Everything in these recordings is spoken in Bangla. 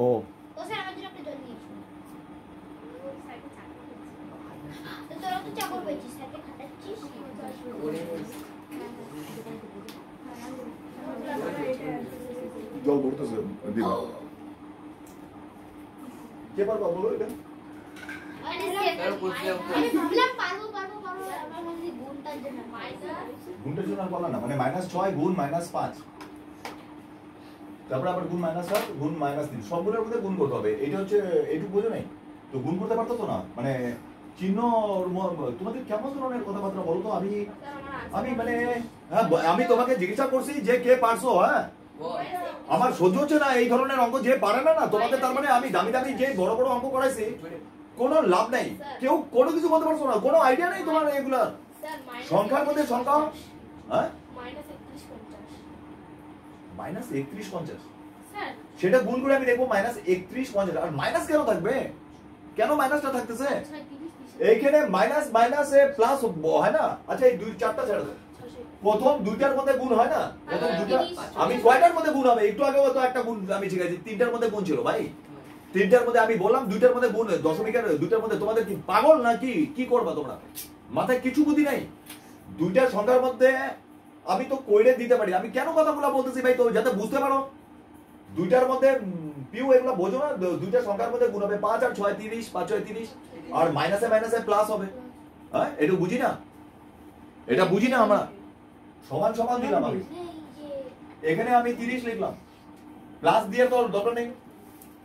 ও জল ভরতেছে দিবা কে পারবা বলো এটা গুণটার জন্য আর বলা না মানে -6 গুণ -5 তারপর আবার গুণ -7 গুণ -3 সবগুলোর মধ্যে গুণ করতে হবে এটা হচ্ছে এইটুকু বোঝো নাই তো গুণ করতে পারতো তো না মানে চিহ্ন তোমাদের কেমন ধরনের কথাবার্তা বলো তো আমি মানে হ্যাঁ আমি তোমাকে জিজ্ঞাসা করছি যে কে পারছো হ্যাঁ আমার সহ্য হচ্ছে না এই ধরনের অঙ্ক যে পারে না তোমাদের তার মানে আমি দামি দামি যে বড় বড় অঙ্ক করাইছি কোনো লাভ নাই কেউ কোনো কিছু বলতে পারছো না কোনো আইডিয়া নেই তোমার এগুলা সংখ্যার মধ্যে সংখ্যা হ্যাঁ -3150 সেটা গুণ করে আমি দেখবো -3150 আর মাইনাস কেন থাকবে কেন মাইনাসটা থাকতেছে এইখানে মাইনাস মাইনাসে প্লাস হয় না আচ্ছা এই দুই চারটা ছেড়ে দাও প্রথম দুইটার মধ্যে গুণ হয় না প্রথম দুইটা আমি কয়টার মধ্যে গুণ হবে একটু আগে তো একটা গুণ আমি শিখাইছি তিনটার মধ্যে গুণ ছিল ভাই তিনটার মধ্যে আমি বললাম দুইটার মধ্যে গুণ দশমিকের দুইটার মধ্যে তোমাদের কি পাগল নাকি কি করবা তোমরা মাথায় কিছু বুদ্ধি নাই দুইটা সংখ্যার মধ্যে আমি তো কইরে দিতে পারি আমি কেন কথাগুলো বলতেছি ভাই তো যাতে বুঝতে পারো দুইটার মধ্যে পিউ এগুলো বোঝো না দুইটা সংখ্যার মধ্যে গুণ হবে 5 আর 6 30 5 6 30 আর মাইনাসে মাইনাসে প্লাস হবে হ্যাঁ এটা বুঝি না আমরা সমান সমান দিলাম আমি এখানে আমি 30 লিখলাম প্লাস দিয়ে তো দরকার নেই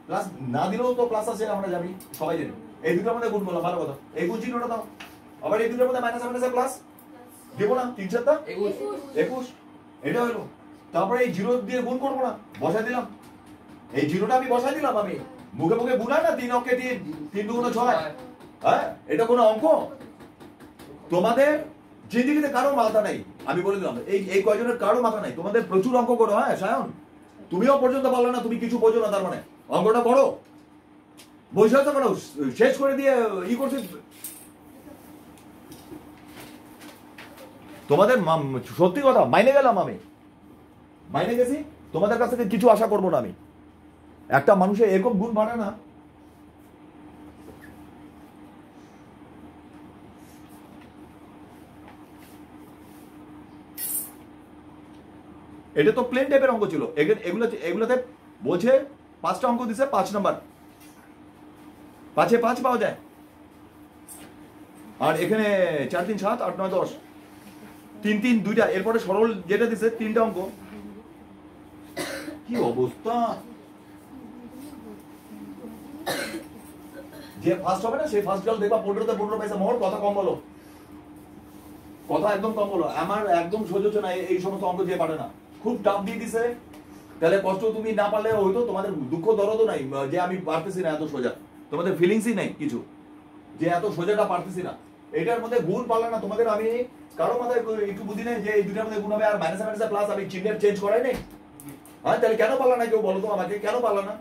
প্লাস না দিলেও তো প্লাস আছে আমরা জানি সবাই জানি এই দুটোর মধ্যে গুণ করলাম ভালো কথা এই গুণ চিহ্নটা দাও আবার এই দুটোর মধ্যে মাইনাসে মাইনাসে প্লাস দেব না 3 7 21 এটা হলো তারপরে এই জিরো দিয়ে গুণ করব না বসাই দিলাম এই জিরোটা আমি বসাই দিলাম আমি মুখে মুখে গুণাই না 3 অঙ্কে 3 2 6 হ্যাঁ এটা কোনো অঙ্ক তোমাদের জিন্দেগিতে কারো মাথা নাই আমি বলে দিলাম এই কয়জনের কারো মাথা নাই তোমাদের প্রচুর অঙ্ক করো হ্যাঁ সায়ন তুমিও পর্যন্ত বললে না তুমি কিছু বোঝো না তার মানে অঙ্কটা করো বৈশাখ করো শেষ করে দিয়ে ই করছে তোমাদের সত্যি কথা মাইনে গেলাম আমি মাইনে গেছি তোমাদের কাছ থেকে কিছু আশা করবো না আমি একটা মানুষের এরকম গুণ বাড়ে না এটা তো প্লেন টাইপের অঙ্ক ছিল এগুলোতে বলছে 5টা অঙ্ক দিছে 5 নাম্বার 5 5 পাওয়া যায় আর এখানে 4 3 7 8 9 10 3 3 দুইটা এরপরে সরল যেটা দিছে 3টা অঙ্ক কি অবস্থা যে ফার্স্ট হবে না সেই ফার্স্ট গেল দেখবা 15 পয়সা মোর কথা কম বলো কথা একদম কম বলো আমার একদম সহ্য হচ্ছে না এই সমস্ত অঙ্ক যে পারে না খুব টাফ দিয়ে দিছে তাহলে কষ্ট তুমি না পারলে হয়তো তোমাদের দুঃখ দরদও নাই যে আমি পারতেছি না এত সোজা তোমাদের ফিলিংসই নাই কিছু যে এত সোজাটা পারতেছি না এটার মধ্যে গুণ পারলে না তোমাদের আমি কারো মাথায় একটু বুদ্ধি নেই যে এই দুটার মধ্যে গুণ হবে আর মাইনাসে মাইনাসে প্লাস আমি চিহ্নের চেঞ্জ করাই নেই হ্যাঁ তাহলে কেন পারলা না কেউ বলো তো আমাকে কেন পারলা না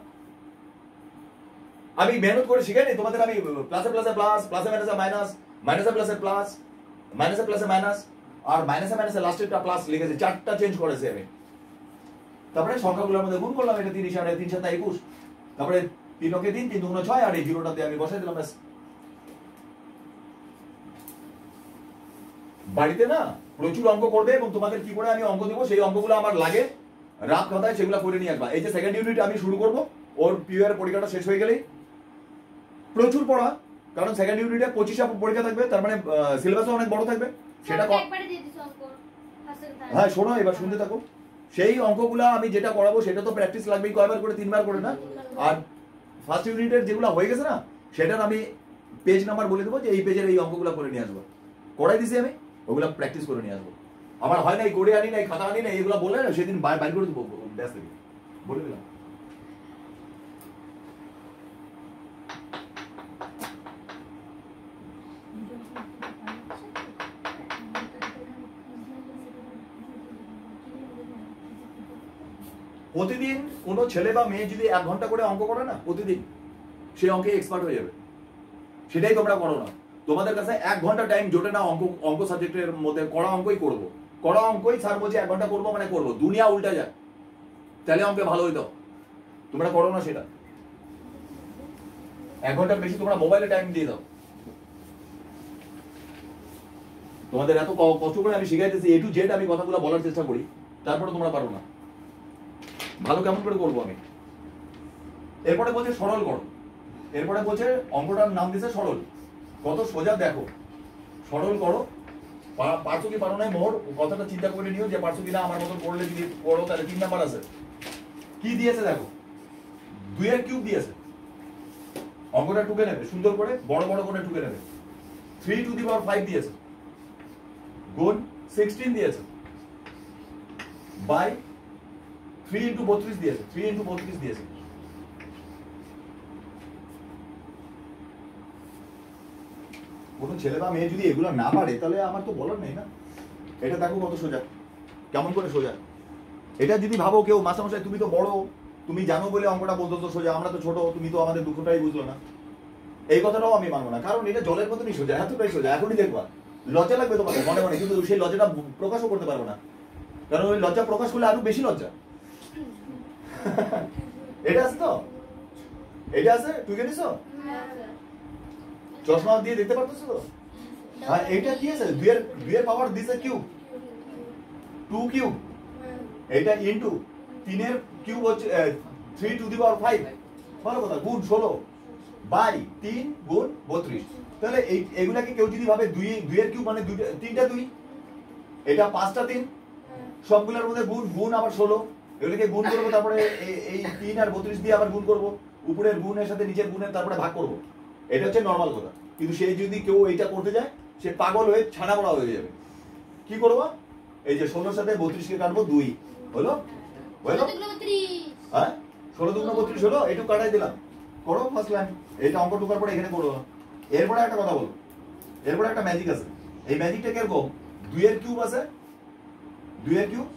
আমি মেহনত করে শিখাই নি তোমাদের আমি প্লাসে প্লাসে প্লাস প্লাসে মাইনাসে মাইনাস মাইনাসে প্লাসে প্লাস মাইনাসে প্লাসে মাইনাস আর মাইনাসে মাইনাসে লাস্টেরটা প্লাস লিখেছি 4টা চেঞ্জ করেছি আমি তারপরে সংখ্যাগুলোর মধ্যে গুণ করলাম এটা 30 আর 3 7 21 তারপরে 3 অঙ্কে 3 3 2 6 আর এই জিরোটাতে আমি বসাই দিলাম ব্যাস বাড়িতে না প্রচুর অঙ্ক করবে এবং তোমাদের কি করে আমি অঙ্ক দেব সেই অঙ্কগুলো আমার লাগে রাত কথায় সেগুলো করে নিয়ে আসবা এই যে সেকেন্ড ইউনিট আমি শুরু করব ওর পিওর পরীক্ষাটা শেষ হয়ে গেলেই প্রচুর পড়া কারণ সেকেন্ড ইউনিটে 25টা পরীক্ষা থাকবে তার মানে সিলেবাসও অনেক বড় থাকবে সেটা একবারে দিয়ে দিছো অঙ্ক হ্যাঁ শোনো এবার শুনতে থাকো সেই অঙ্কগুলো আমি যেটা করাবো সেটা তো প্র্যাকটিস লাগবেই কয়বার করে 3বার করে না আর ফার্স্ট ইউনিটের যেগুলো হয়ে গেছে না সেটার আমি পেজ নাম্বার বলে দেবো যে এই পেজের এই অঙ্কগুলো করে নিয়ে আসবো করাই দিছি আমি ওগুলো প্র্যাকটিস করে নিয়ে আসবো আমার হয় না এই করে আনি না এই খাতা আনি না এইগুলো বলে না সেদিন বাইর করে দেবো ব্যাস থেকে বলে দিলাম প্রতিদিন কোনো ছেলে বা মেয়ে যদি 1 ঘন্টা করে অঙ্ক করে না প্রতিদিন সেই অঙ্কে এক্সপার্ট হয়ে যাবে সেটাই তোমরা করো না তোমাদের কাছে 1 ঘন্টা টাইম জোটে না অঙ্ক সাবজেক্টের মধ্যে কড়া অঙ্কই করবো কড়া অঙ্কই স্যার বলছে 1 ঘন্টা করবো মানে করবো দুনিয়া উল্টা যায় তাহলে অঙ্কে ভালো হইতো তোমরা করো না সেটা। 1 ঘন্টার বেশি তোমরা মোবাইলে টাইম দিয়ে দাও। তোমাদের এত কষ্ট করে আমি শিখাইতেছি, A to Z আমি কথাগুলো বলার চেষ্টা করি, তারপরে তোমরা পারো না। ভালো কেমন করে করবো আমি? এরপরে বলছে সরল করো। এরপরে বলছে অঙ্কটার নাম দিয়েছে সরল। কত সোজা দেখো, সরল করো। পারছো কি পারো নাই মোর কথাটা চিন্তা করে নিও যে পারছো কিনা। আমার মতন করলে যদি করো তাহলে 3 নাম্বার আছে। কি দিয়েছে দেখো, 2 এর কিউব দিয়েছে। অঙ্কটা টুকে নেবে সুন্দর করে, বড় বড় করে টুকে নেবে। 3 টু দি পাওয়ার 5 দিয়েছে, গুণ 16 দিয়েছে, বাই 3 ইন্টু 32 দিয়েছে। 3 ইন্টু 32 দিয়েছে। কোনো ছেলে বা মেয়ে যদি এগুলো না পারে তাহলে আমার তো বলার নেই না। এটা দেখো কত সোজা, কেমন করে সোজা। এটা যদি ভাবো কেউ মাস্টারমশাই তুমি তো বড়, তুমি জানো বলে অঙ্কটা বলতো তো সোজা, আমরা তো ছোট, তুমি তো আমাদের দুঃখটাই বুঝলো না, এই কথাটাও আমি মানবো না। কারণ এটা জলের মতনই সোজা, এতটাই সোজা। এখনই দেখবা লজ্জা লাগবে তোমাদের মনে মনে, কিন্তু সেই লজ্জাটা প্রকাশও করতে পারবো না। কারণ ওই লজ্জা প্রকাশ করলে আরো বেশি লজ্জা। এটা আছে তো, এটা আছে, টুকে নিছো, চশমা দিয়ে দেখতে পারতেছো তো। আর এটা কি আছে, 2 এর পাওয়ার দিছে কিউব, 2 কিউব। এটা ইনটু 3 এর কিউব হচ্ছে 3 টু দি পাওয়ার 5, ভালো কথা, গুণ 16 বাই 3 গুণ 32। তাহলে এগুলাকে কেউ যদি ভাবে 2 এর কিউব মানে 3টা 2, এটা 5টা 3, সবগুলোর মধ্যে গুণ, গুণ আবার 16, এগুলোকে গুণ করবো, তারপরে এই 3 আর 32 দিয়ে আবার গুণ করবো, উপরের গুণের সাথে নিচের গুণের তারপরে ভাগ করবো। এটা হচ্ছে নর্মাল কথা। কিন্তু সে যদি কেউ এইটা করতে যায়, সে পাগল হয়ে ছানা বড়া হয়ে যাবে। কি করবো, এই যে 16 সাথে 32 কে কাটবো, 2 হলো, হলো হ্যাঁ, 16 2 32 হলো, এইটুকু কাটাই দিলাম। করো ফার্স্ট লাইন, এইটা অঙ্ক টুকার পরে এখানে করো। এরপরে একটা কথা বলো, এরপরে একটা ম্যাজিক আছে। এই ম্যাজিকটা কিরকম, 2 এর কিউব আছে, 2 এর কিউব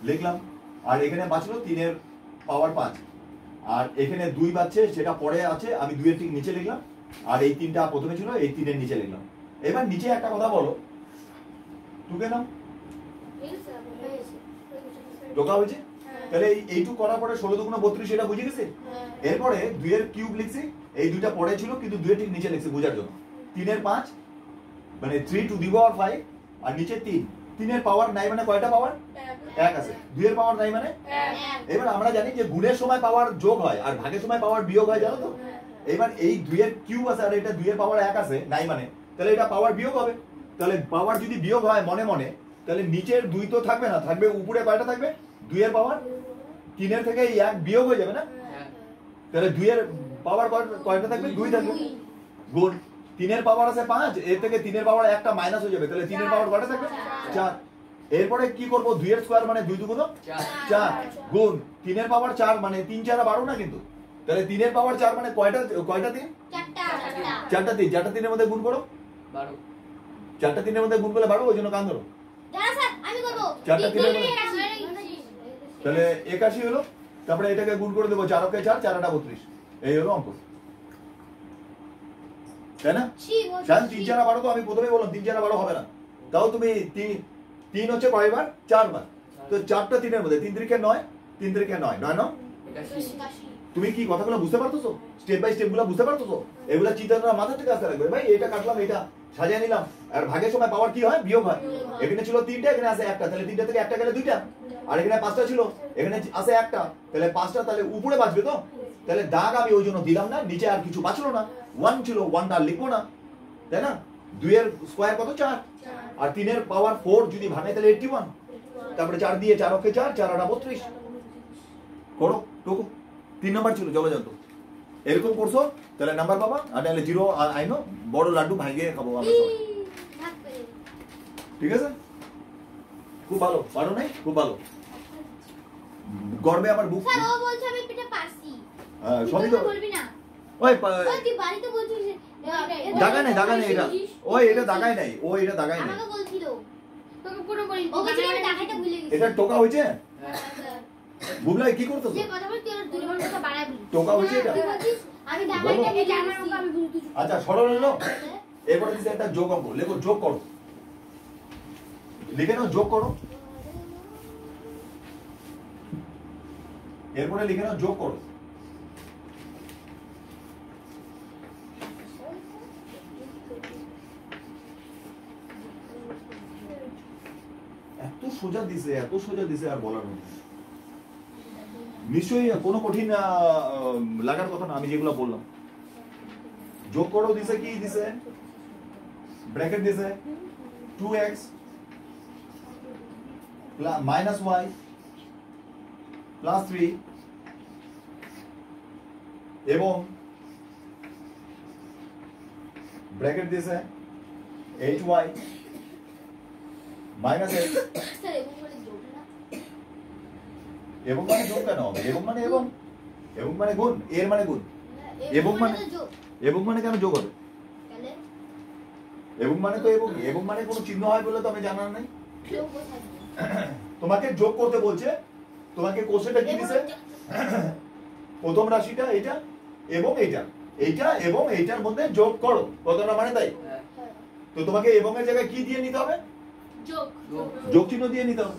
লিখলাম, আর এখানে বাঁচলো 3 এর পাওয়ার 5, আর এখানে 2 বাঁচছে, সেটা পরে আছে, আমি 2 এর ঠিক নিচে লিখলাম, আর এই 3টা প্রথমে ছিল, এই 3 এর নিচে লিখলাম। এবার নিচে একটা কথা বলো, টুকে নাও, টোকা হয়েছে। তাহলে এইটুকু করার পরে 16 2 32 এটা বুঝে গেছে। এরপরে 2 এর কিউব লিখছি, এই দুইটা পরে ছিল কিন্তু 2 এর ঠিক নিচে লিখছি বোঝার জন্য। 3 এর 5 মানে 3 টু দি পাওয়ার 5, আর নিচে 3। 3 এর পাওয়ার নাই মানে কয়টা পাওয়ার, 1 আছে। 2 এর পাওয়ার নাই মানে 1। এবার আমরা জানি যে গুণের সময় পাওয়ার যোগ হয় আর ভাগের সময় পাওয়ার বিয়োগ হয়, জানো তো। এবার এই 2 এর কিউব আছে আর এটা 2 এর পাওয়ার 1 আছে, নাই মানে তাহলে এটা পাওয়ার বিয়োগ হবে। তাহলে পাওয়ার যদি বিয়োগ হয় মনে মনে, তাহলে নিচের 2 তো থাকবে না, থাকবে উপরে কয়টা থাকবে, 2 এর পাওয়ার 3 এর থেকে 1 বিয়োগ হয়ে যাবে না। তাহলে 2 এর পাওয়ার কয়টা থাকবে, 2 থাকবে, গুণ 3 এর পাওয়ার আছে 5, এর থেকে 3 এর পাওয়ার একটা মাইনাস হয়ে যাবে, তাহলে 3 এর পাওয়ার কয়টা থাকবে, 4। এরপরে কি করব, 2 এর স্কয়ার মানে 2 2 4, গুণ 3 এর পাওয়ার 4 মানে 3 4 12 না কিন্তু। তাহলে 3 এর পাওয়ার 4 মানে কয়টা, কয়টা 3, চারটা 3, চারটা 3 এর মধ্যে গুণ করো 12, চারটা 3 এর মধ্যে গুণ করলে 12, ওই জন্য কান ধরো। জানা স্যার আমি করব, চারটা 3 এর মধ্যে তাহলে 81 হলো। তারপরে এটাকে গুণ করে দেবো, 4 কে 4, 4 8 32, এই হলো অঙ্ক, তাই না। 3 4 12 তো আমি প্রথমেই বললাম 3 4 12 হবে না। তাও তুমি 3 হচ্ছে কয়বার, 4 বার। তো 4টা 3 এর মধ্যে 3 3 কে 9, 3 3 কে 9, 9 9 তুমি কি কথাগুলো বুঝতে পারতেছো, স্টেপ বাই স্টেপ গুলো বুঝতে পারতেছো। এগুলা চিন্তাটা মাথা থেকে আসতে লাগবে, ভাই এটা কাটলাম, এটা সাজিয়ে নিলাম। আর ভাগের সময় পাওয়ার কি হয়, বিয়োগ হয়। এখানে ছিল 3টা, এখানে আছে 1টা, তাহলে 3টা থেকে 1টা গেলে 2টা। আর এখানে 5টা ছিল, এখানে আছে 1টা, তাহলে 5টা, তাহলে উপরে বাঁচবে তো। তাহলে দাগ আমি ওই জন্য দিলাম না, নিচে আর কিছু বাঁচলো না, 1 ছিল, 1টা লিখবো না, তাই না। 2 এর স্কয়ার কত, 4, আর 3 এর পাওয়ার 4 যদি ভাঙে তাহলে 81। তারপরে 4 দিয়ে 4 কে 4, 4 8 32 করো টুকু। 3 নাম্বার ছিল, চলো যাও তো। এরকম করছো তাহলে নাম্বার পাবা, আর নাহলে 0 আইনো, বড় লাড্ডু ভাঙিয়ে খাবো আমরা সবাই, ঠিক আছে। খুব ভালো, পারো নাই, খুব ভালো, গর্বে আমার বুক। স্যার ও বলছে আমি এটা পারছি, হ্যাঁ সবই তো বলবি না, ওই তুই বাড়িতে বলছিস দাগায় নাই, দাগায় নাই এটা, ওই এটা দাগায় নাই, ও এটা দাগায় নাই, আমাকে বলছিল তোকে পুরো বলি, ও বলছিল আমি দাগাইটা ভুলে গেছি। এটা টোকা হইছে, বুবলাই কি করতেছ, যে কথা বল তুই দুই বার কথা বাড়াই বলি, টোকা হইছে এটা, আমি দাগাইটা এই আমার ওকে আমি বুঝি। আচ্ছা সরল হলো। এরপর দিছে একটা যোগ অঙ্ক, লেখো যোগ করো, লিখে নাও যোগ করো। এরপরে লিখে নাও যোগ করো। এত সোজা দিছে আর বলার মতো নিশ্চয়ই কোনো কঠিন লাগার কথা না। আমি যেগুলো বললাম যোগ করো দিছে, কি দিছে, ব্র্যাকেট দিছে 2x minus y plus 3 এবং ব্র্যাকেট দিছে 8y minus x এবং মানে যোগ কেন হবে? এবং মানে গুণ, এর মানে গুণ, এবং মানে কেন যোগ হবে? এবং মানে তো এবং মানে কোনো চিহ্ন হয় বলে তো আমি জানার নাই। তোমাকে যোগ করতে বলছে, তোমাকে কোশ্চেনটা কি দিছে? প্রথম রাশিটা এটা এবং এইটা এবং এইটার মধ্যে যোগ করো, কতটা মানে তাই? তো তোমাকে এবং এর জায়গায় কি দিয়ে নিতে হবে? যোগ চিহ্ন দিয়ে নিতে হবে।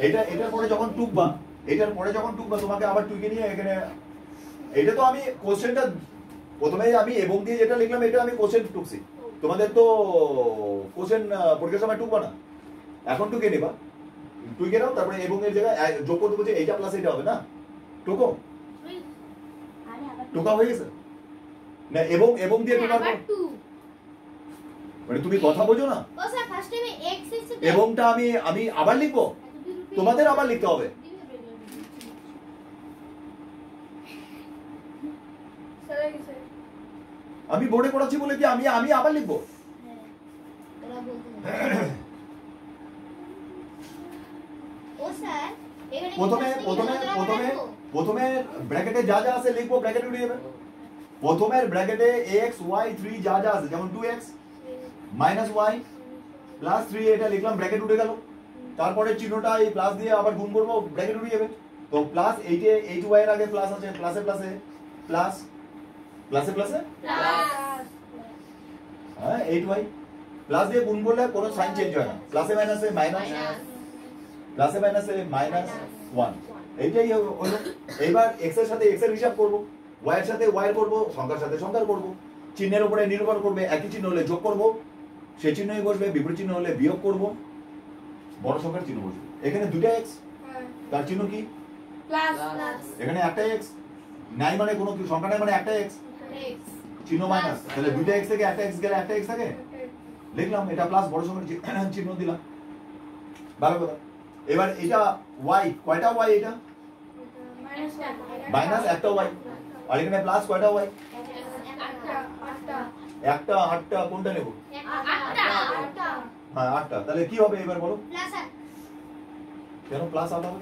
এটার পরে যখন টুকবা, তোমাকে আবার টুকে নিয়ে এখানে, এটা তো আমি কোশ্চেনটা প্রথমে আমি এবং দিয়ে যেটা লিখলাম এটা আমি কোশ্চেন টুকছি। তোমাদের তো কোশ্চেন পরীক্ষার সময় টুকবা না, এখন টুকে নিবা, টুকে নাও, তারপরে এবং এর জায়গায় যোগ করতে বলছে এইটা প্লাস এটা হবে না, টুকো, টুকা হয়ে গেছে না? এবং দিয়ে টুকার মানে তুমি কথা বোঝো না। এবংটা আমি আবার লিখবো, তোমাদের আবার লিখতে হবে। আমি বোর্ডে পড়াচ্ছি বলে কি আমি আবার লিখবো? প্রথমে ব্র্যাকেটে যা আছে লিখবো, ব্র্যাকেটে উঠে যাবে। প্রথমের ব্র্যাকেটে x y 3 যা আছে, যেমন 2x minus y plus 3 এটা লিখলাম, ব্র্যাকেট উঠে গেল। তারপরে চিহ্নটা এই প্লাস দিয়ে আবার গুণ করবো, ব্র্যাকেট উঠে যাবে। তো প্লাস 8y এর আগে প্লাস আছে, প্লাসে প্লাস হ্যাঁ 8y প্লাস দিয়ে গুণ করলে কোনো সাইন চেঞ্জ হয় না, প্লাসে মাইনাসে মাইনাস, প্লাসে মাইনাসে মাইনাস 1, এইটাই হলো। এইবার x এর সাথে x এর হিসাব করব, y এর সাথে y এর করব, সংখ্যার সাথে সংখ্যার করব। চিহ্নের উপরে নির্ভর করবে, একই চিহ্ন হলে যোগ করব, সেই চিহ্নই বসবে, বিপরীত চিহ্ন হলে বিয়োগ করব, বড় সংখ্যার চিহ্ন বসবে। এখানে দুটো x, তার চিহ্ন কি? প্লাস। এখানে একটা x নাই, মানে কোনো সংখ্যা নাই, মানে একটা x, চিহ্ন মাইনাস, তাহলে দুটো x থেকে একটা x গেলে একটা x থাকে, লিখলাম এটা প্লাস, বড় সংখ্যার চিহ্ন দিলাম, ভালো কথা। এবার এটা y, কয়টা y? এটা মাইনাস একটা y, আর এখানে প্লাস কয়টা y? একটা, আটটা, কোনটা নেব? হ্যাঁ 8টা। তাহলে কি হবে এবার বলো? কেন প্লাস 8 হবে?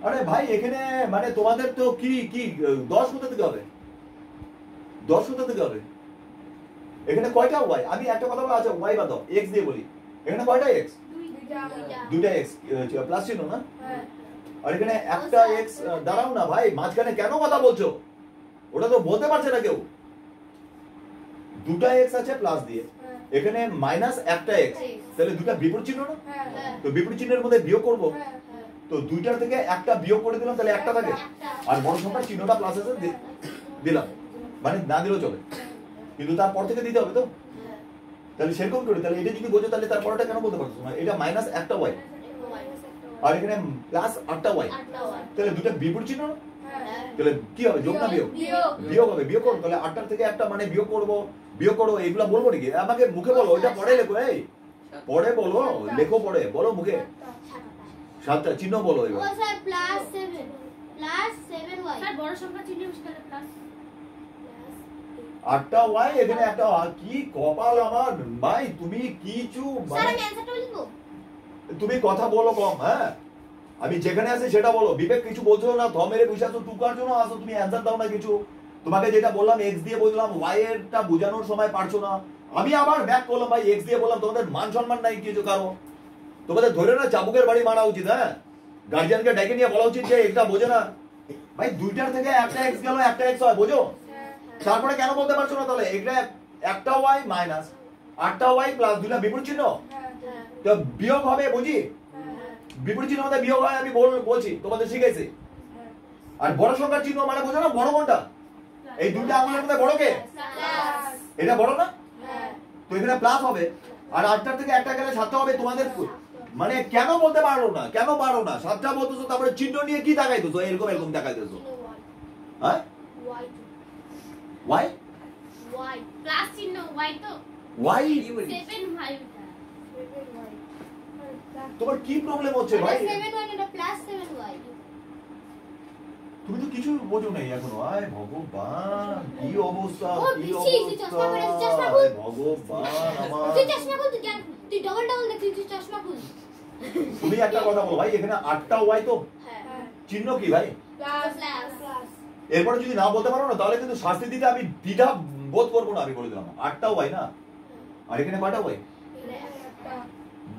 আরে ভাই এখানে মানে তোমাদের তো কি 10 কোথা থেকে হবে? 10 কোথা থেকে হবে? এখানে কয়টা y? আমি একটা কথা বলা আছে, y বাদ দাও, x দিয়ে বলি। এখানে কয়টা x? দুইটা x, প্লাস চিহ্ন না? আর এখানে একটা x, দাঁড়াও না ভাই, মাঝখানে কেন কথা বলছো? ওটা তো বলতে পারছে না কেউ। দুটা x আছে প্লাস দিয়ে, এখানে মাইনাস একটা x, তাহলে দুটা বিপরীত চিহ্ন না? তো বিপরীত চিহ্নের মধ্যে বিয়োগ করব, তো দুইটার থেকে একটা বিয়োগ করে দিলাম, তাহলে একটা থাকে, আর বড় সংখ্যার চিহ্নটা প্লাস আছে দিলাম, মানে না দিলেও চলে, কিন্তু তারপর থেকে দিতে হবে তো। তাহলে সেরকম করে, তাহলে এটা যদি বোঝো তাহলে তারপরটা কেন বলতে পারছো না? এটা মাইনাস একটা y, আর এখানে প্লাস 8টা y, তাহলে দুটো বিপরীত চিহ্ন না? তাহলে কি হবে, যোগ না বিয়োগ? বিয়োগ হবে। বিয়োগ করো, তাহলে 8টার থেকে একটা মানে বিয়োগ করো, এইগুলা বলবো নাকি? আমাকে মুখে বলো, ওইটা পড়ে লেখো, এই পড়ে বলো, লেখো পড়ে বলো, মুখে 7টা চিহ্ন বলো। এবার ও স্যার প্লাস 7y স্যার বড় সংখ্যা চিহ্ন তাহলে প্লাস 8টা y, এখানে একটা, কি কপাল আমার ভাই, তুমি কিছু স্যার আমি অ্যানসারটা লিখবো, তুমি কথা বলো কম। হ্যাঁ আমি যেখানে আছি সেটা বলো, বিবেক কিছু বলছো না, থ মেরে বসে আছো, টুকার জন্য আসো, তুমি অ্যানসার দাও না কিছু। তোমাকে যেটা বললাম x দিয়ে বললাম, y এরটা বোঝানোর সময় পারছো না, আমি আবার ব্যাক করলাম ভাই, x দিয়ে বললাম। তোমাদের মান সম্মান নাই কিছু কারো, তোমাদের ধরে না চাবুকের বাড়ি মারা উচিত। হ্যাঁ গার্জিয়ানকে ডেকে নিয়ে বলা উচিত যে এটা বোঝে না ভাই, দুইটার থেকে একটা x গেল, একটা x হয়, বোঝো? তারপরে কেন বলতে পারছো না? তাহলে এটা একটা y মাইনাস 8টা y প্লাস দুইটা বিপরীত চিহ্ন, তো বিয়োগ হবে, বুঝি? বিপরীত চিহ্ন মধ্যে বিয়োগ হয় আমি বলছি তোমাদের শিখেছি। আর বড় সংখ্যার চিহ্ন মানে বোঝো না বড় কোনটা? এই দুটো আঙুলের মধ্যে বড় কে? এটা বড় না? তো এখানে প্লাস হবে। আর 8টার থেকে একটা গেলে 7টা হবে। তোমাদের মানে কেন বলতে পারো না? কেন পারো না? 7টা বলতেছো তারপরে চিহ্ন নিয়ে কি তাকাইতেছো? এরকম এরকম তাকাইতেছো। হ্যাঁ? ওয়াই প্লাস চিহ্ন ওয়াই তো ওয়াই 7y তোমার কি প্রবলেম হচ্ছে ভাই? 7y এটা প্লাস 7y তুমি তো কিছু বোঝো নাই এখনো। আয় ভগবান কি অবস্থা, কি চশমা পরে অবস্থা, চশমা খুল ভগবান আমার। তুই চশমা খুল, তুই ডবল দেখছিস, তুই চশমা খুল। তুমি একটা কথা বলো ভাই, এখানে 8টা ওয়াই তো হ্যাঁ চিহ্ন কি ভাই? প্লাস এরপরে যদি না বলতে পারো না তাহলে কিন্তু শাস্তি দিতে আমি দ্বিধা বোধ করবো না। আমি বলে দিলাম 8টা ওয়াই না। আর এখানে কয়টা ওয়াই?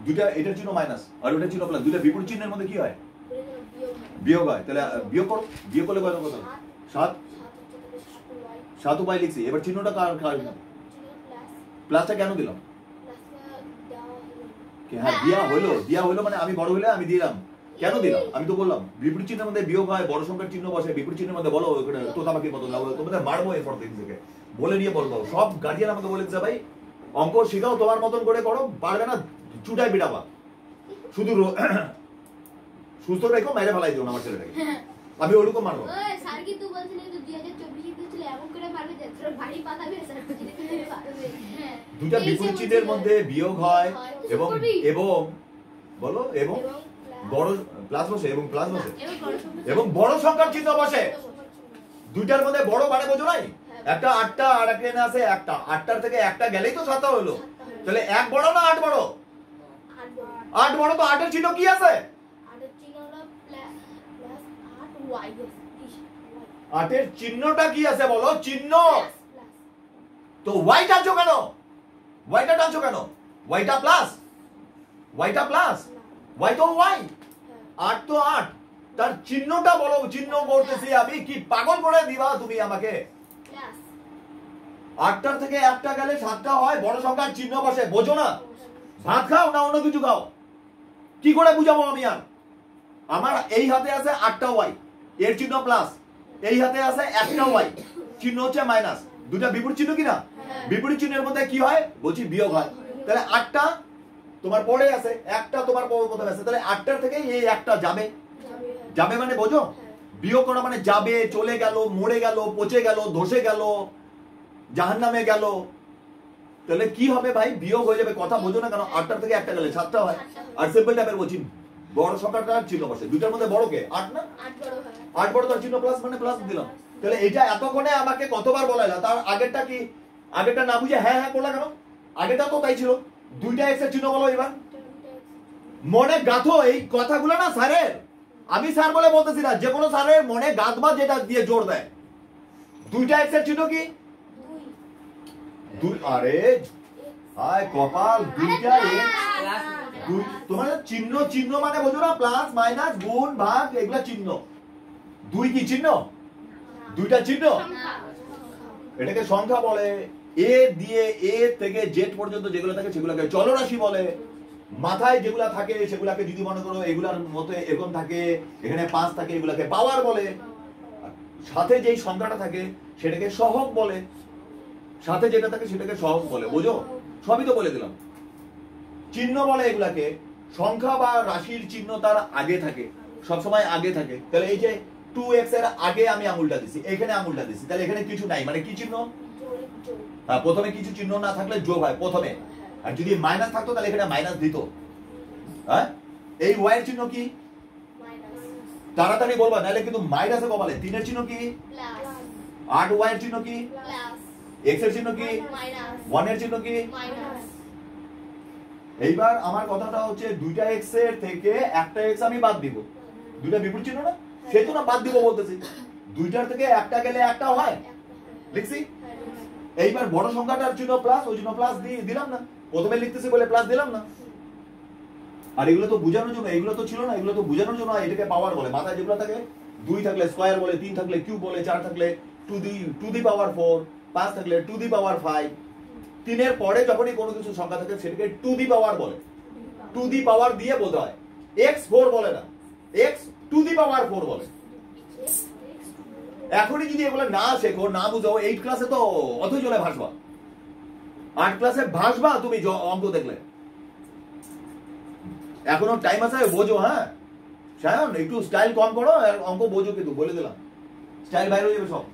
দুইটা, এটার চিহ্ন মাইনাস আর ওটার চিহ্ন প্লাস। দুইটা বিপরীত চিহ্নের মধ্যে কি হয়? বিয়োগ হয়। তাহলে বিয়োগ করো। বিয়োগ করলে কত কত? 7 7 ওয়াই লিখছি। এবার চিহ্নটা কার প্লাসটা কেন দিলাম? হ্যাঁ দিয়া হলো মানে আমি বড় হইলে আমি দিলাম। কেন দিলাম? আমি তো বললাম বিপরীত চিহ্নের মধ্যে বিয়োগ হয়, বড় সংখ্যার চিহ্ন বসে। বিপরীত চিহ্নের মধ্যে বলো তোতা পাখির মতো লাগলো। তোমাদের মারবো এরপর দিন থেকে বলে নিয়ে বলবো। সব গার্জিয়ান আমাকে বলে দিচ্ছে ভাই অঙ্ক শেখাও তোমার মতন করে করো, পারবে না চুটাই পিটাবা। শুধু সুস্থ রেখো, মেরে ফেলাই দিও না আমার ছেলেটাকে। আমি ওরকম মারবো। ওই স্যার কি তুই বলছিস যে 2024 এ ছিল এমন করে মারবে যে তোর বাড়ি পাতাবে স্যার বুঝিয়ে পারবে। হ্যাঁ দুটো বিপরীত চিহ্নের মধ্যে বিয়োগ হয় এবং বলো এবং বড় প্লাস বসে এবং প্লাস বসে এবং বড় সংখ্যার চিহ্ন বসে। দুইটার মধ্যে বড় মানে বোঝো নাই? একটা 8টা আর একটা আছে একটা। 8টার থেকে একটা গেলেই তো 7টা হলো। তাহলে 1 বড় না 8 বড়? 8 বড়। তো 8 এর চিহ্ন কি আছে? 8 এর চিহ্ন হলো প্লাস 8y 8 এর চিহ্নটা কি আছে বলো? চিহ্ন। তো y টানছো কেন? ওয়াইটা টানছো কেন? ওয়াইটা প্লাস y তো y। 8 তো 8। তার চিহ্নটা বলো। চিহ্ন করতেছি আমি। কি পাগল করে দিবা তুমি আমাকে? 8টার থেকে একটা গেলে 7টা হয়, বড় সংখ্যার চিহ্ন বসে। বোঝো না? ভাত খাও না অন্য কিছু খাও? কি করে বুঝাবো আমি? আর আমার এই হাতে আছে 8টা ওয়াই, এর চিহ্ন প্লাস। এই হাতে আছে একটা ওয়াই, চিহ্ন হচ্ছে মাইনাস। দুটা বিপরীত চিহ্ন কি না? বিপরীত চিহ্নের মধ্যে কি হয় বলছি? বিয়োগ হয়। তাহলে 8টা তোমার পরে আছে, একটা তোমার প্রথমে আছে। তাহলে 8টার থেকে এই একটা যাবে মানে বোঝো? বিয়োগ করা মানে যাবে, চলে গেল, মরে গেল, পচে গেল, ধসে গেল, জাহান্নামে গেল। তাহলে কি হবে ভাই? বিয়োগ হয়ে যাবে। কথা বোঝো না কেন? 8টার থেকে একটা গেলে 7টা হয়। আর সিম্পল টাইপের বলছি বড় সংখ্যাটা চিহ্ন বসে। দুইটার মধ্যে বড় কে? 8 না? 8 বড়, তার চিহ্ন প্লাস মানে প্লাস দিলাম। তাহলে এটা এতক্ষণে আমাকে কতবার বলাইলা? তার আগেরটা কি? আগেরটা না বুঝে হ্যাঁ হ্যাঁ করলা কেন? আগেরটা তো তাই ছিল। দুইটা এক্স এর চিহ্ন বলো এবার। মনে গাঁথো এই কথাগুলো না স্যারের। আমি স্যার বলে বলতেছি না, যে কোনো স্যারের মনে গাঁথবা যেটা দিয়ে জোর দেয়। দুইটা এক্স এর চিহ্ন কি? দুই। আরে আয় কপাল, দুইটা এক্স। তোমার চিহ্ন মানে বোঝো না? প্লাস মাইনাস গুণ ভাগ এগুলা চিহ্ন। দুই কি চিহ্ন? দুইটা চিহ্ন। এটাকে সংখ্যা বলে। এ দিয়ে এ থেকে জেড পর্যন্ত যেগুলো থাকে সেগুলোকে চলরাশি বলে। মাথায় যেগুলা থাকে সেগুলাকে যদি মনে করো এগুলার মতো এরকম থাকে, এখানে 5 থাকে, এগুলাকে পাওয়ার বলে। সাথে যেই সংখ্যাটা থাকে সেটাকে সহগ বলে। সাথে যেটা থাকে সেটাকে সহগ বলে। বুঝো? সবই তো বলে দিলাম। চিহ্ন বলে এগুলাকে। সংখ্যা বা রাশির চিহ্ন তার আগে থাকে, সবসময় আগে থাকে। তাহলে এই যে 2x এর আগে আমি আঙুলটা দিছি, এখানে আঙুলটা দিছি, তাহলে এখানে কিছু নাই মানে কি চিহ্ন? হ্যাঁ, প্রথমে কিছু চিহ্ন না থাকলে যোগ হয় প্রথমে। আর যদি মাইনাস থাকতো তাহলে এখানে মাইনাস দিত। হ্যাঁ, এই y এর চিহ্ন কি? তাড়াতাড়ি বলবা নাহলে কিন্তু মাইনাসে কমালে। 3 এর চিহ্ন কি? প্লাস। 8y এর চিহ্ন কি? প্লাস। x এর চিহ্ন কি? মাইনাস। 1 এর চিহ্ন কি? মাইনাস। এইবার আমার কথাটা হচ্ছে দুইটা x এর থেকে একটা x আমি বাদ দিব। দুইটা বিপরীত চিহ্ন না? সেই তো না বাদ দিব বলতেছি। দুইটার থেকে একটা গেলে একটা হয়, লিখছি। এইবার বড় সংখ্যাটার চিহ্ন প্লাস, ওই জন্য প্লাস দিলাম না। প্রথমে লিখতেছি বলে প্লাস দিলাম না। আর এগুলো তো বোঝানোর জন্য, এগুলো তো ছিল না, এগুলো তো বোঝানোর জন্য। এটাকে পাওয়ার বলে। মাথায় যেগুলো থাকে 2 থাকলে স্কয়ার বলে, 3 থাকলে কিউব বলে, 4 থাকলে টু দি পাওয়ার 4, 5 থাকলে টু দি পাওয়ার 5। 3 এর পরে যখনই কোনো কিছু সংখ্যা থাকে সেটাকে টু দি পাওয়ার বলে। টু দি পাওয়ার দিয়ে বলতে হয়। x4 বলে না, x টু দি পাওয়ার 4 বলে। এখনই যদি এগুলো না শেখো, না বুঝো, 8 ক্লাসে তো অথই চলে ভাসবা, 8 ক্লাসে ভাসবা তুমি অঙ্ক দেখলে। এখনো টাইম আছে, বোঝো। হ্যাঁ সায়ন, একটু স্টাইল কম করো, অঙ্ক বোঝো, কিন্তু বলে দিলাম স্টাইল বাইরে হয়ে যাবে সব।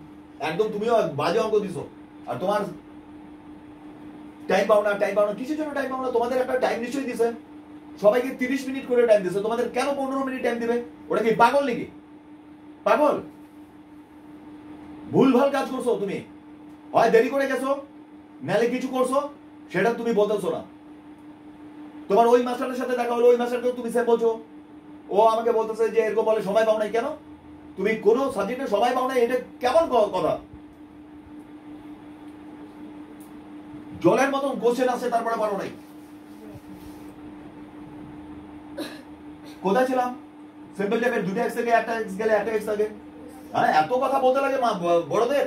একদম তুমিও বাজে অঙ্ক দিছো, আর তোমার টাইম পাও না। টাইম পাও না কিসের জন্য? টাইম পাও না, তোমাদের একটা টাইম নিশ্চয়ই দিছে, সবাইকে 30 মিনিট করে টাইম দিছে, তোমাদের কেন 15 মিনিট টাইম দিবে? ওটা কি পাগল নাকি? পাগল? ভুলভাল কাজ করছো তুমি, হয় দেরি করে গেছো, নালে কিছু করছো, সেটা তুমি বলতেছো না। তোমার ওই মাস্টারের সাথে দেখা হলো, ওই মাস্টারকে তুমি স্যার বলছো, ও আমাকে বলতেছে যে এরকম বলে সময় পাও নাই। কেন? তুমি কোনো সাবজেক্টে সময় পাও নাই, এটা কেমন কথা? জলের মতন কোশ্চেন আছে, তারপরে পারো নাই। কোথায় ছিলাম? সিম্পল টেপের দুটো এক্স থেকে একটা এক্স গেলে একটা এক্স থাকে। হ্যাঁ, এত কথা বলতে লাগে বড়দের,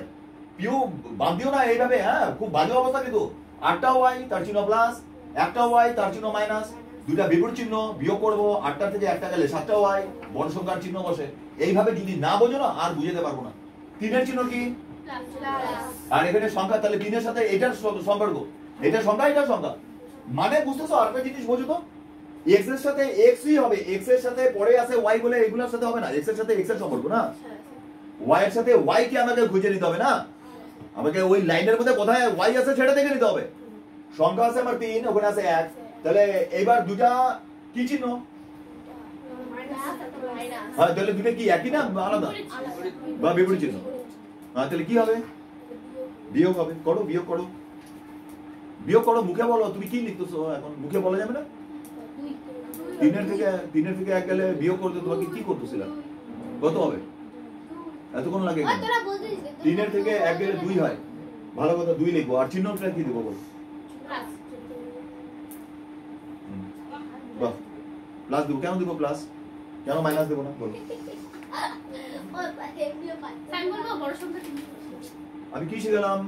পিউ বাদ দিও না এইভাবে। হ্যাঁ, খুব বাজে অবস্থা। কিন্তু 8টা ওয়াই তার চিহ্ন প্লাস, 1টা ওয়াই তার চিহ্ন মাইনাস, দুইটা বিপরীত চিহ্ন, বিয়োগ করবো, 8টা থেকে 1টা গেলে 7টা ওয়াই, বড় সংখ্যার চিহ্ন বসে। এইভাবে যদি না বোঝো না, আর বুঝাতে পারবো না। 3-এর চিহ্ন কি? আর এখানে সংখ্যা, তাহলে 3-এর সাথে এটার সম্পর্ক, এটা সংখ্যা, এটা সংখ্যা, মানে বুঝতেছো? আরেকটা জিনিস বোঝো তো, x এর সাথে x ই হবে, x এর সাথে পরে আছে y বলে এগুলোর সাথে হবে না। x এর সাথে x এর সম্পর্ক না, y এর সাথে y কে আমাকে খুঁজে নিতে হবে না, আমাকে ওই লাইনের মধ্যে কোথায় y আছে সেটা দেখে নিতে হবে। সংখ্যা আছে আমার 3, ওখানে আছে 1, তাহলে এবার দুটা কি চিহ্ন? হ্যাঁ, তাহলে দুটো কি একই না আলাদা বা বিপরীত চিহ্ন? হ্যাঁ, তাহলে কি হবে? বিয়োগ হবে। করো, বিয়োগ করো, বিয়োগ করো, মুখে বলো। তুমি কি লিখতেছো এখন? মুখে বলা যাবে না? 3-এর থেকে 1 গেলে বিয়োগ করতে তোমাকে কি করতেছিল? কত হবে? এতক্ষণ লাগে কেন? 3-এর থেকে 1 গেলে 2 হয়। ভালো কথা, 2 লিখবো। আর চিহ্নটা কি দেবো বলো? বাহ, প্লাস দেবো। কেন দেবো প্লাস? কেন মাইনাস দেবো না বলো? আমি কি শিখালাম?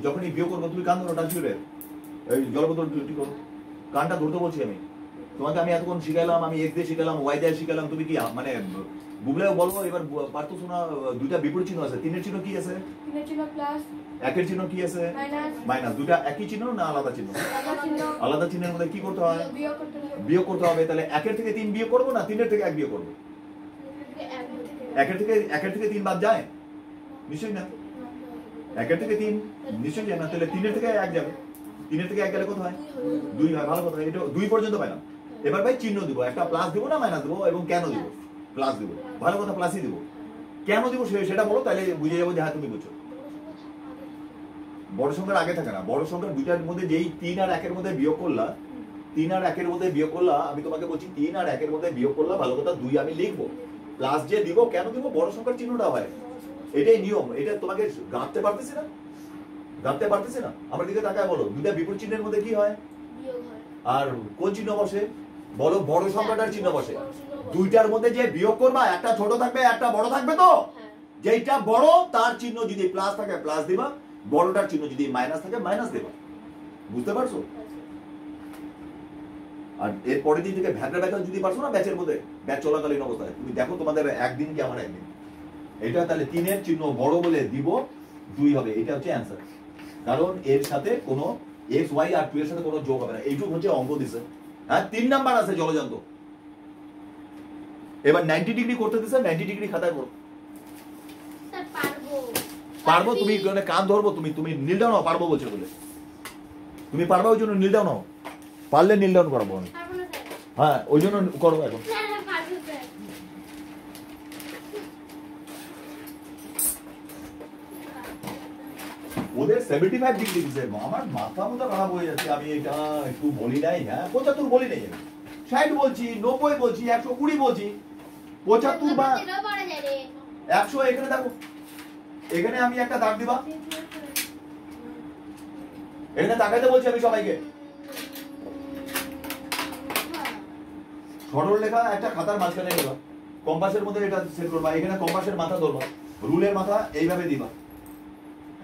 যখনই বিয়োগ করবো তুমি কান ধরো, টানছিলে এই জলবোতল কি করো, কানটা ধরতে বলছি আমি তোমাকে। আমি এতক্ষণ শিখালাম, আমি x দিয়ে শিখালাম, y দিয়ে শিখালাম, তুমি কি মানে গুগলেও বলবো? এবার পারতো শোনা, দুইটা বিপরীত চিহ্ন আছে। 3-এর চিহ্ন কি আছে? 3-এর চিহ্ন প্লাস, 1-এর চিহ্ন কি আছে? মাইনাস। দুটা একই চিহ্ন না আলাদা চিহ্ন? আলাদা চিহ্নের মধ্যে কি করতে হয়? বিয়োগ করতে হবে। তাহলে 1-এর থেকে 3 বিয়োগ করবো না 3-এর থেকে 1 বিয়োগ করবো? 1-এর থেকে 3 বাদ যায়? নিশ্চয়ই না। 1-এর থেকে 3 নিশ্চয়ই যায় না। তাহলে 3-এর থেকে 1 যাবে। 3-এর থেকে 1 গেলে কত হয়? 2 হয়। ভালো কথা, এটা 2 পর্যন্ত পাইলাম। এবার ভাই চিহ্ন দিব, একটা প্লাস দিব না মাইনাস দিব, এবং কেন দিব? প্লাস দিব। ভালো কথা, প্লাসই দিব। কেন দিব সেটা বলো, তাহলে বুঝে যাবো যে হ্যাঁ তুমি বুঝছো। বড় সংখ্যার আগে থাকে না, বড় সংখ্যার দুইটার মধ্যে যেই 3 আর 1-এর মধ্যে বিয়োগ করলা, 3 আর 1-এর মধ্যে বিয়োগ করলা, আমি তোমাকে বলছি 3 আর 1-এর মধ্যে বিয়োগ করলা, ভালো কথা 2 আমি লিখবো, প্লাস যে দিব। কেন দিব? বড় সংখ্যার চিহ্নটা হয়, এটাই নিয়ম। এটা তোমাকে গাঁথতে পারতেছি না, গাঁথতে পারতেছি না। আমার দিকে তাকায় বলো, দুইটা বিপরীত চিহ্নের মধ্যে কি হয়? আর কোন চিহ্ন বসে বলো? বড় সংখ্যাটার চিহ্ন বসে। দুইটার মধ্যে যে বিয়োগ করবা, একটা ছোট থাকবে, একটা বড় থাকবে। তো যেটা বড় তার চিহ্ন যদি প্লাস থাকে প্লাস দিবা, বড়টার চিহ্ন যদি মাইনাস থাকে মাইনাস দেবা। বুঝতে পারছো? আর এর পরের দিন থেকে ভ্যাগরা ব্যাখ্যা যদি পারছো না, ব্যাচের মধ্যে ব্যাচ চলাকালীন অবস্থায় তুমি দেখো তোমাদের একদিন কি আমার একদিন। এটা তাহলে 3-এর চিহ্ন বড় বলে দিব, 2 হবে। এটা হচ্ছে অ্যান্সার, কারণ এর সাথে কোনো x y আর 2 এর সাথে কোনো যোগ হবে না। এইটুকু হচ্ছে অঙ্ক দিছে। হ্যাঁ, 3 নাম্বার আছে জলযন্ত্র। এবার 90 ডিগ্রি করতে দিছে, 90 ডিগ্রি খাতায় করো। স্যার পারবো, পারবো? তুমি কান ধরবো, তুমি নীল ডাউন নাও, পারবো বলছো বলে। তুমি পারবা, ওই জন্য নীল ডাউন নাও। পারলে নীল ডাউন করাবো আমি। হ্যাঁ, ওই জন্য করবো এখন। ওদের 75 ডিগ্রি দিছে। আমার মাথা মতো খারাপ হয়ে যাচ্ছে। আমি এটা একটু বলি নাই। হ্যাঁ, 75 বলি নাই, 60 বলছি, 90 বলছি, 120 বলছি, 75 বা 100। এখানে দেখো, এখানে আমি একটা দাগ দিবা, এখানে তাকাইতে বলছি আমি সবাইকে। সরল লেখা একটা খাতার মাঝখানে নেবা, কম্পাসের মধ্যে এটা সেট করবা। এখানে কম্পাসের মাথা ধরবা, রুলের মাথা এইভাবে দিবা,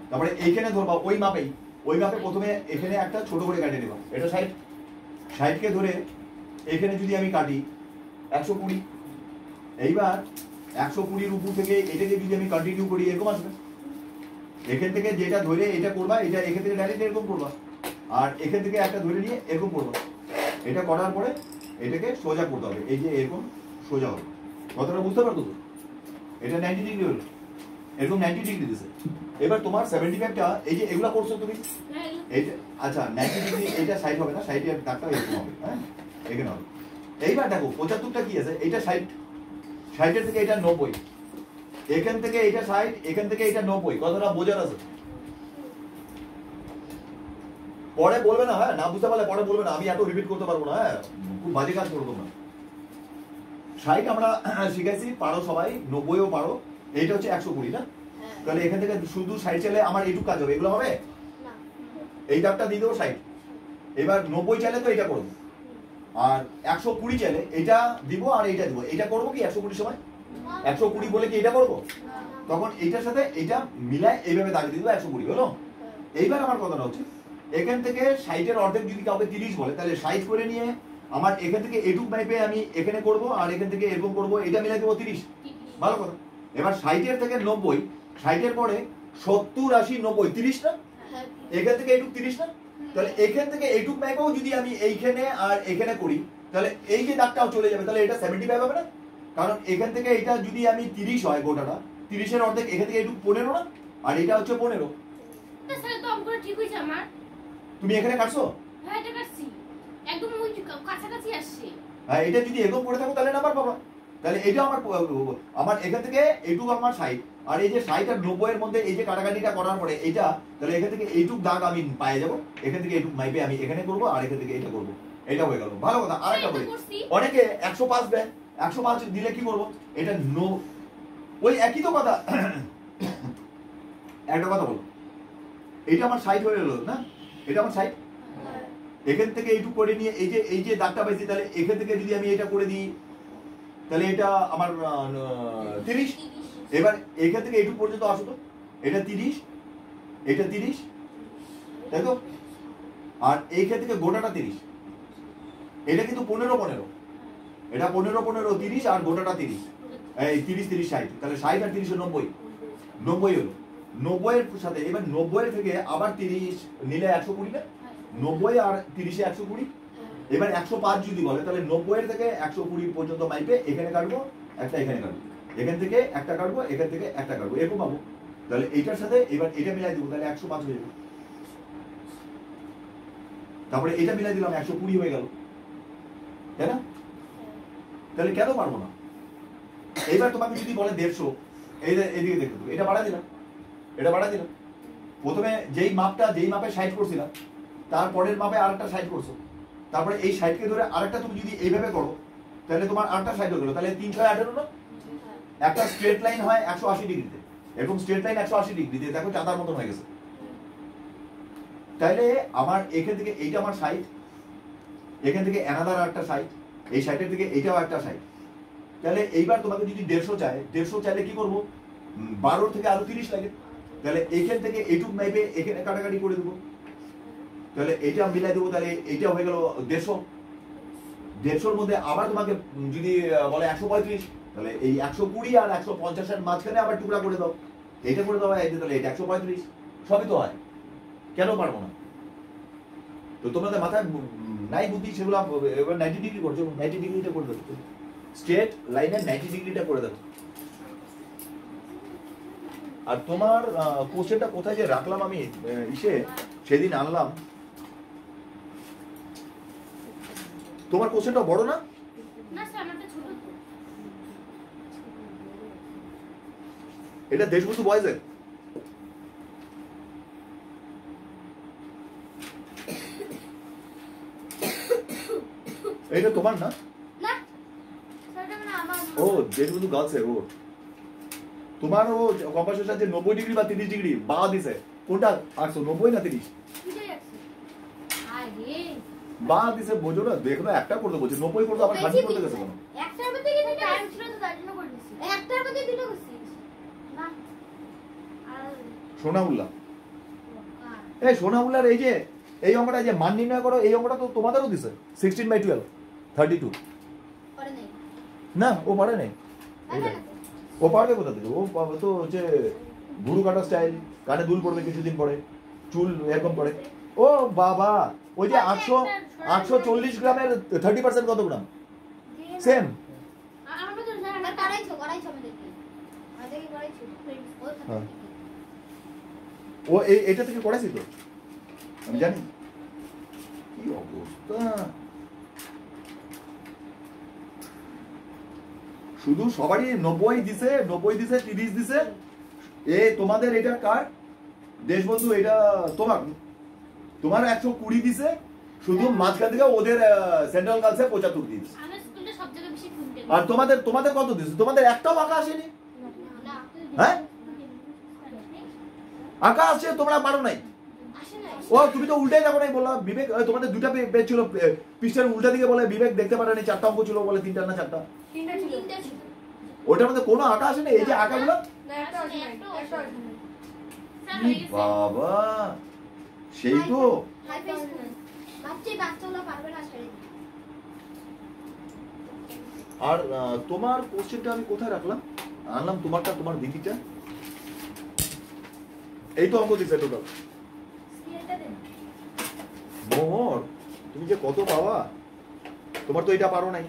তারপরে এইখানে ধরবা ওই মাপে প্রথমে এখানে একটা ছোট করে কাটে নেবা। এটা 60 কে ধরে এখানে যদি আমি কাটি, 120। এইবার 120 উপর থেকে এটাকে যদি আমি কন্টিনিউ করি এরকম আসবে। এখান থেকে যেটা ধরে এটা করবা, এটা এখান থেকে ডাইরেক্ট এরকম করবা, আর এখান থেকে একটা ধরে নিয়ে এরকম করবা। এটা করার পরে এটাকে সোজা করতে হবে, এই যে এরকম সোজা হবে। কতটা বুঝতে পারতো তো? এটা 90 ডিগ্রি হলো, এরকম 90 ডিগ্রি দিছে। এবার তোমার 75টা এই যে এগুলা করছো তুমি, এইটা আচ্ছা 90 ডিগ্রি, এটা সাইড হবে না, সাইডের দাগটা এরকম হবে, হ্যাঁ এখানে হবে। এইবার দেখো 75টা কি আছে, এটা সাইড, সাইডের থেকে এটা 90, এখান থেকে এটা সাইড, এখান থেকে এটা 90। কতটা বোঝার আছে? পরে বলবে না, হ্যাঁ না বুঝতে পারলে পরে বলবে না, আমি এত রিপিট করতে পারবো না, হ্যাঁ খুব বাজে কাজ করবো না। সাইড আমরা শিখেছি, পারো সবাই, 90ও পারো। এইটা হচ্ছে 120 না, তাহলে এখান থেকে শুধু সাইড চাইলে আমার এইটুকু কাজ হবে, এগুলো হবে, এই দাগটা দিয়ে দেবো সাইড। এবার 90 চাইলে তো এটা করবো, আর 120 চাইলে এটা দিব আর এইটা দিব। এটা করবো কি 120 সময় 120 বলে কি এটা করবো, তখন এইটার সাথে এটা মিলায় এইভাবে দাগ দিয়ে দেবো 120 হলো। এইবার আমার কথাটা হচ্ছে এখান থেকে সাইডের অর্ধেক যদি কাউকে 30 বলে, তাহলে সাইড করে নিয়ে আমার এখান থেকে এটুক মাইপে আমি এখানে করব, আর এখান থেকে এরকম করব, এটা মিলাই দেবো 30। ভালো কথা। এবার সাইডের থেকে 90, সাইডের পরে 70, 80, 90, 30 না, এখান থেকে এইটুক 30 না, তাহলে এখান থেকে এইটুক মাইপেও যদি আমি এইখানে আর এখানে করি, তাহলে এই যে দাগটাও চলে যাবে, তাহলে এটা 75 হবে না? কারণ এখান থেকে এটা যদি আমি 30 হয়, গোটাটা 30-এর অর্ধেক এখান থেকে এইটুক 15 না, আর এটা হচ্ছে 15। স্যার তো অঙ্কটা ঠিক হইছে আমার। তুমি এখানে কাটছো? হ্যাঁ এটা কাটছি, একদম ওই কাছাকাছি আসছে। হ্যাঁ এটা যদি এরকম করে থাকো তাহলে নাম্বার পাবা। তাহলে এটা আমার এখান থেকে এইটুক আমার সাইড, আর এই যে সাইড আর 90 এর মধ্যে এই যে কাটাকাটিটা করার পরে এইটা, তাহলে এখান থেকে এইটুক দাগ আমি পেয়ে যাবো, এখান থেকে এইটুক মাইপে আমি এখানে করবো, আর এখান থেকে এটা করবো, এটা হয়ে গেল। ভালো কথা। আরেকটা বলি, অনেকে 105 দেয়, 105 দিলে কি করবো, এটা ওই একই তো কথা। একটা কথা বলো, এটা আমার সাইড হয়ে গেল না, এটা আমার সাইড, এখান থেকে এইটুক করে নিয়ে এই যে দাগটা পাইছি, তাহলে এখান থেকে যদি আমি এটা করে দিই, তাহলে এটা আমার 30। এবার এখান থেকে এইটুক পর্যন্ত আসো তো, এটা 30, এটা 30, তাই তো, আর এইখান থেকে গোটাটা 30, এটা কিন্তু 15-15, এটা 15-15, 30, আর গোটাটা 30, এই 30-30 60, তাহলে 60 আর 30 90, 90 হলো। 90 এর সাথে এবার 90 এর থেকে আবার 30 নিলে 120 না, 90 আর 30-এ 120। এবার 105 যদি বলে, তাহলে 90 এর থেকে 120 পর্যন্ত মাইপে এখানে কাটবো একটা, এখানে কাটবো, এখান থেকে একটা কাটবো, এখান থেকে একটা কাটবো, এরকম পাবো। তাহলে এইটার সাথে এবার এটা মিলাই দেবো, তাহলে 105 হয়ে যাবে। তারপরে এটা মিলাই দিলাম, 120 হয়ে গেল, তাই না? তাহলে কেন পারবো না? এইবার তোমাকে যদি বলে 150, এইদিকে দেখতে দেবো, এটা বাড়া দিলাম, এটা বাড়া দিলাম। প্রথমে যেই মাপে সাইড করছিলাম, তারপরের মাপে আরেকটা সাইড করছো, তারপরে এই সাইডকে ধরে আরেকটা তুমি যদি এইভাবে করো, তাহলে তোমার আরেকটা সাইড হয়ে গেল, তাহলে 3-6-18 না? একটা স্ট্রেট লাইন হয় 180 ডিগ্রিতে, এরকম স্ট্রেট লাইন 180 ডিগ্রিতে, দেখো চাঁদার মতন হয়ে গেছে। তাহলে আমার এখান থেকে এইটা আমার সাইড, এখান থেকে অ্যানাদার একটা সাইড, এই সাইডের থেকে এইটাও একটা সাইড। তাহলে এইবার তোমাকে যদি 150 চায়, 150 চাইলে কি করবো, 12 থেকে আরো 30 লাগে, তাহলে এইখান থেকে এইটুক মাইপে এখানে কাটাকাটি করে দেবো, তাহলে এইটা মিলাই দেবো, তাহলে এইটা হয়ে গেল 150। 150-র মধ্যে আবার তোমাকে যদি বলে 135, তাহলে এই 120 আর 150-এর মাঝখানে আবার টুকরা করে দাও, এইটা করে দাও, এই তাহলে এটা 135। সবই তো হয়, কেন পারবো না? তো তোমাদের মাথায় নাই বুদ্ধি, সেগুলো এবার 90 ডিগ্রি করছো, 90 ডিগ্রিটা করে দেবো, স্ট্রেট লাইনে 90 ডিগ্রিটা করে দেবো। আর তোমার কোশ্চেনটা কোথায় যে রাখলাম আমি, সেদিন আনলাম, তোমার কোশ্চেনটা বড় না? না স্যার আমারটা ছোট। এটা দেশবন্ধু বয়েজের, এটা তোমার না? না স্যার এটা মানে আমার। ও দেশবন্ধু গার্লসের, ও তোমার ও কম্পাসের সাথে 90 ডিগ্রি বা 30 ডিগ্রি বা দিছে, কোনটা আসছো, 90 না 30? বা দিছে, বোঝো না, দেখো না, একটা করতে বলছে, 90 করতে আবার 30 করতে গেছে কেন? একটার মধ্যে কি টাইম ছিল তো তার জন্য করে দিছি, একটার মধ্যে দুটো করছি না। আর সোনাউল্লাহ, এই সোনাউল্লাহর এই অঙ্কটা যে মান নির্ণয় করো, এই অঙ্কটা তো তোমাদেরও দিছে, 16/12 32 করে নাই। না ও পারে নাই, ও পারবে কোথা থেকে? ও তো হচ্ছে ভুরু কাটা স্টাইল, কানে দুল পড়বে কিছুদিন পরে, চুল এরকম করে। ও বাবা, ওই যে 840 গ্রামের 30% কত গ্রাম? সেম। ও এটা থেকে করাইছি তো আমি জানি। কি অবস্থা! শুধু সবারই 90 দিছে, 30 দিছে। তোমাদের এটা কার দেশবন্ধু? এটা তোমার 120 দিছে, শুধু মাঝখান থেকে ওদের সেন্ট্রাল গার্লসে 75 দিছে। আর তোমাদের কত দিছে? তোমাদের একটাও আঁকা আসেনি। হ্যাঁ, আঁকা আসছে, তোমরা পারো নাই। ও তুমি তো উল্টাই দেখো নাই, বললাম বিবেক তোমাদের দুটা পেজ ছিল, পৃষ্ঠার উল্টা দিকে বলে বিবেক দেখতে পারেনি, 4টা অঙ্ক ছিল বলে, 3টা না 4টা? ওটার মধ্যে কোনো আঁকা আসেনি। এই যে আঁকাগুলো, বাবা সেই তো। আর তোমার কোশ্চেনটা আমি কোথায় রাখলাম? আনলাম তোমারটা, তোমার দিদিটা। এই তো অঙ্ক দিচ্ছে টোটাল। মোহর তুমি যে কত পাওয়া, তোমার তো এটা পারো নাই।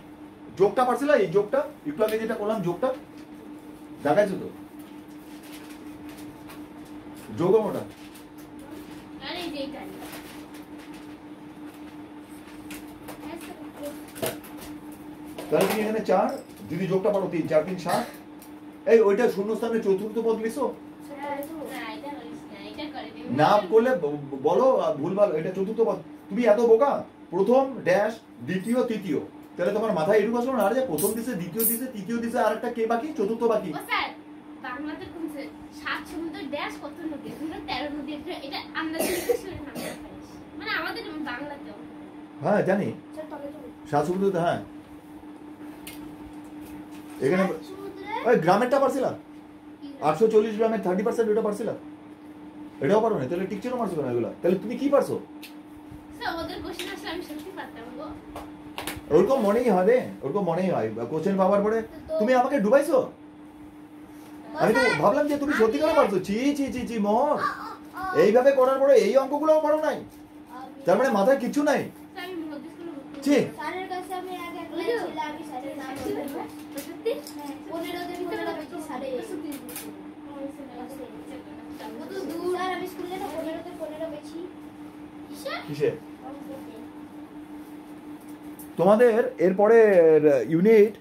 যোগটা পারছিল, এই যোগটা একটু আগে যেটা করলাম, যোগটা দেখাইছো তো? যোগ ওটা তাহলে তুমি এখানে 4, যদি যোগটা পারো 3, 4 3 7। এই ওইটা শূন্যস্থানে চতুর্থ পদ লিখছো না করলে বলো ভুলভাল, এটা চতুর্থ পদ। তুমি এত বোকা, প্রথম ড্যাশ দ্বিতীয় তৃতীয়, তাহলে তোমার মাথায় এটুকু আসলো না যে প্রথম দিছে, দ্বিতীয় দিছে, তৃতীয় দিছে, আর একটা কে বাকি? চতুর্থ বাকি। বাংলাতে কোনছে 7 সমুদ্র ড্যাশ কত নদী? 13 নদী। এটা আমরা মানে আমাদের বাংলাতেও। হ্যাঁ জানি 7 সমুদ্র। হ্যাঁ এখানে ওই গ্রামেরটা পারছিলাম, 840 গ্রামের 30% ওটা পারছিলাম। এটাও পারো না, তাহলে টিকচারও মারছো কেন এগুলা? তাহলে তুমি কি পারছো? ওদের কোশ্চেন আসলে আমি সত্যি পারতাম গো। ওরকম মনেই হবে, ওরকম মনেই হয়। কোশ্চেন পাওয়ার পরে তুমি আমাকে ডুবাইছো। আমি তো ভাবলাম যে তুমি সত্যি করে পারছো। চি চি চি চি মোহর, এইভাবে করার পরে এই অঙ্কগুলোও পারো নাই, তার মানে মাথায় কিছু নাই। আমি মধ্যে স্কুলে চি স্যারের কাছে আমি আগে একটা ছিল, আমি স্যারের নাম বলবো সত্যি 15 দিন 15 বেশি স্যারে কত দূর। স্যার আমি স্কুলে না 15 বেশি কিসে? তোমাদের এরপরে ইউনিট